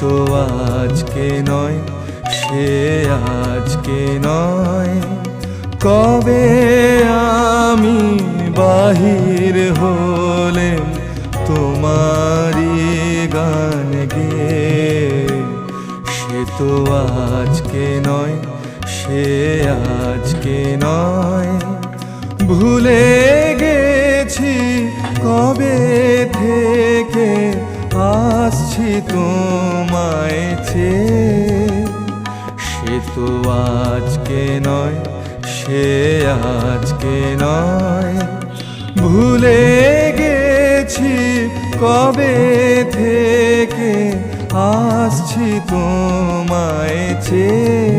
তো আজকে নয়, সে আজকে নয়। কবে আমি বাহির হলেম তোমারি গান গেয়ে, সে তো আজকে নয়, সে আজকে নয়। ভুলে গেছি কবে থেকে আসছি তোমায় চেয়ে, সে তো আজকে নয়, সে আজকে নয়। ভুলে গেছি কবে থেকে আসছি তোমায় চেয়ে।